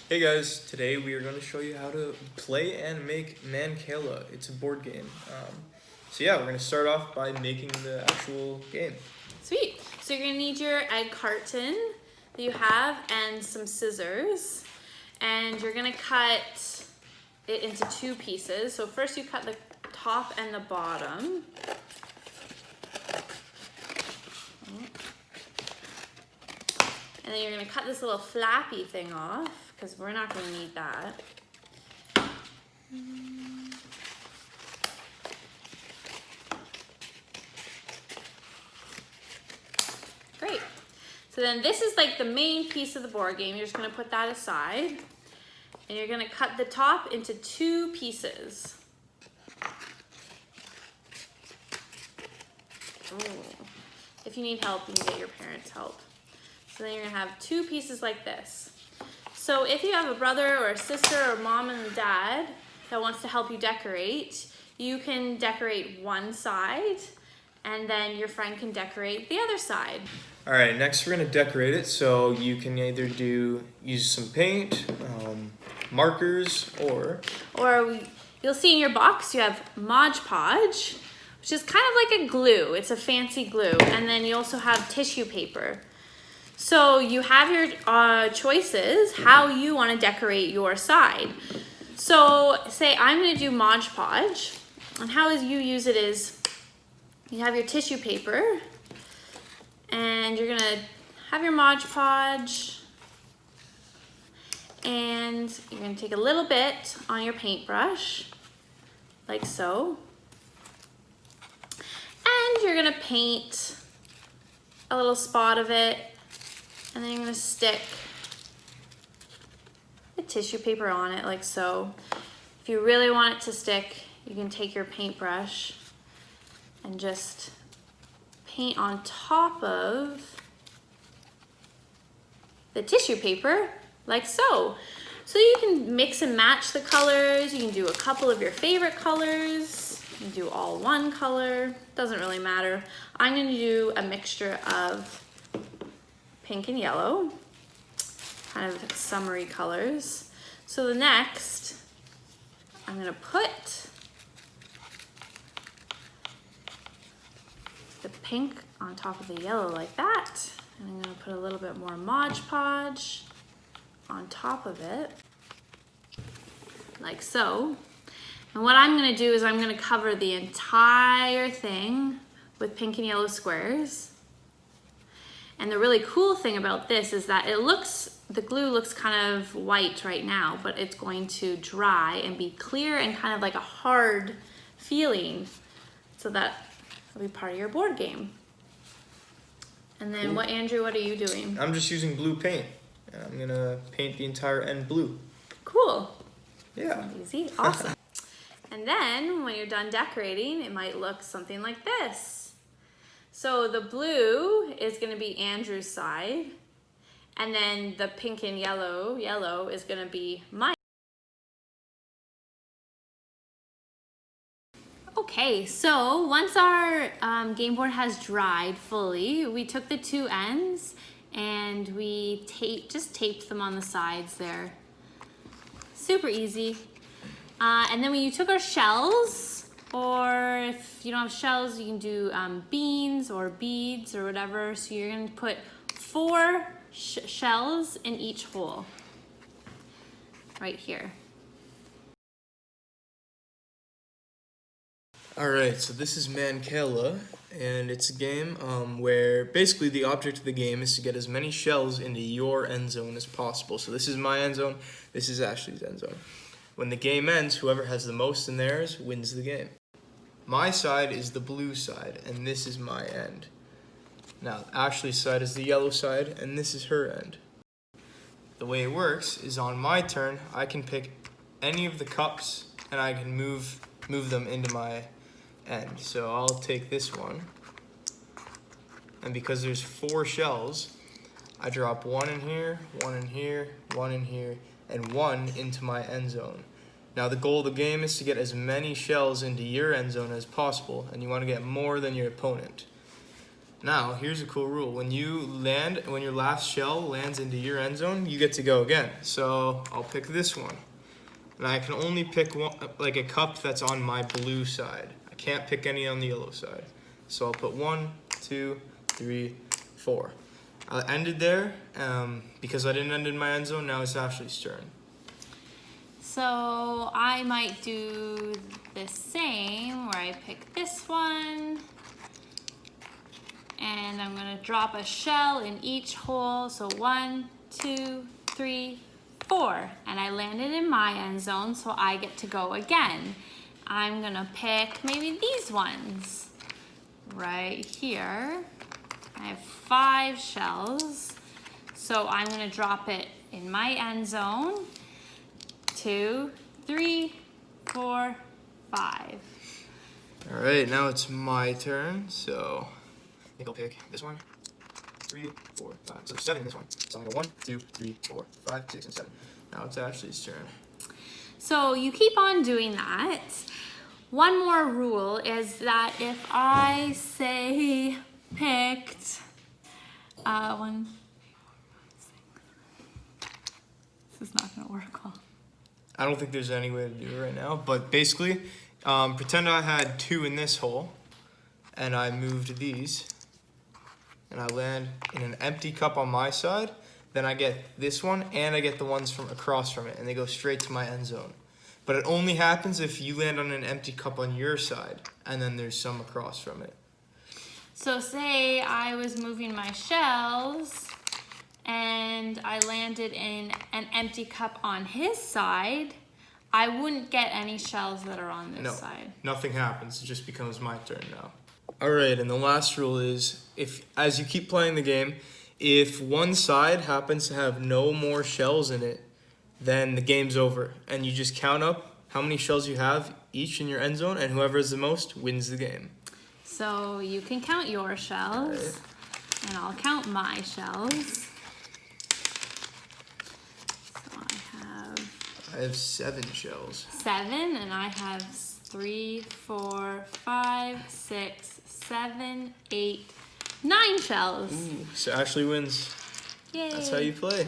Hey guys, today we are going to show you how to play and make Mancala. It's a board game. So yeah, we're going to start off by making the actual game. Sweet. So you're going to need your egg carton that you have and some scissors. And you're going to cut it into two pieces. So first you cut the top and the bottom. And then you're going to cut this little flappy thing off, because we're not going to need that. Great. So then this is like the main piece of the board game. You're just going to put that aside. And you're going to cut the top into two pieces. Ooh. If you need help, you can get your parents' help. So then you're going to have two pieces like this. So if you have a brother or a sister or mom and dad that wants to help you decorate, you can decorate one side and then your friend can decorate the other side. All right, next we're going to decorate it. So you can either use some paint, markers, or you'll see in your box you have Mod Podge, which is kind of like a glue. It's a fancy glue. And then you also have tissue paper. So you have your choices, how you want to decorate your side. So say I'm going to do Mod Podge, and how you use it is you have your tissue paper, and you're going to have your Mod Podge, and you're going to take a little bit on your paintbrush, like so, and you're going to paint a little spot of it. And then you're going to stick the tissue paper on it like so. If you really want it to stick, you can take your paintbrush and just paint on top of the tissue paper like so. So you can mix and match the colors. You can do a couple of your favorite colors. You can do all one color. Doesn't really matter. I'm going to do a mixture of pink and yellow, kind of summery colors. So the next, I'm gonna put the pink on top of the yellow like that. And I'm gonna put a little bit more Mod Podge on top of it, like so. And what I'm gonna do is I'm gonna cover the entire thing with pink and yellow squares. And the really cool thing about this is that the glue looks kind of white right now, but it's going to dry and be clear and kind of like a hard feeling. So that will be part of your board game. And then cool. Andrew, what are you doing? I'm just using blue paint. And I'm going to paint the entire end blue. Cool. Yeah. Easy, awesome. And then when you're done decorating, it might look something like this. So the blue is going to be Andrew's side, and then the pink and yellow is going to be mine. Okay, so once our game board has dried fully, we took the two ends and we just taped them on the sides there. Super easy. And then when you took our shells, or if you don't have shells, you can do beans or beads or whatever. So you're going to put 4 shells in each hole, right here. All right, so this is Mancala, and it's a game where basically the object of the game is to get as many shells into your end zone as possible. So this is my end zone, this is Ashley's end zone. When the game ends, whoever has the most in theirs wins the game. My side is the blue side, and this is my end. Now, Ashley's side is the yellow side, and this is her end. The way it works is on my turn, I can pick any of the cups, and I can move them into my end. So I'll take this one, and because there's 4 shells, I drop 1 in here, 1 in here, 1 in here, and 1 into my end zone. Now the goal of the game is to get as many shells into your end zone as possible, and you want to get more than your opponent. Now, here's a cool rule. When your last shell lands into your end zone, you get to go again. So I'll pick this one. And I can only pick one, like a cup that's on my blue side. I can't pick any on the yellow side. So I'll put 1, 2, 3, 4. I ended there because I didn't end in my end zone. Now it's Ashley's turn. So I might do the same where I pick this one. And I'm gonna drop a shell in each hole. So 1, 2, 3, 4. And I landed in my end zone, so I get to go again. I'm gonna pick maybe these ones right here. I have 5 shells. So I'm gonna drop it in my end zone. 2, 3, 4, 5. All right, now it's my turn. So I think I'll pick this one. 3, 4, 5. So there's 7 in this one. So I'm gonna go 1, 2, 3, 4, 5, 6, and 7. Now it's Ashley's turn. So you keep on doing that. One more rule is that if I say picked one, this is not gonna work well. I don't think there's any way to do it right now, but basically, pretend I had 2 in this hole, and I moved these, and I land in an empty cup on my side, then I get this one, and I get the ones from across from it, and they go straight to my end zone. But it only happens if you land on an empty cup on your side, and then there's some across from it. So say I was moving my shells, and I landed in an empty cup on his side, I wouldn't get any shells that are on this side. Nothing happens. It just becomes my turn now. All right, and the last rule is, as you keep playing the game, if one side happens to have no more shells in it, then the game's over. And you just count up how many shells you have each in your end zone, and whoever has the most wins the game. So you can count your shells, Right. and I'll count my shells. I have 7 shells. 7, and I have 3, 4, 5, 6, 7, 8, 9 shells. Ooh, so Ashley wins. Yay. That's how you play.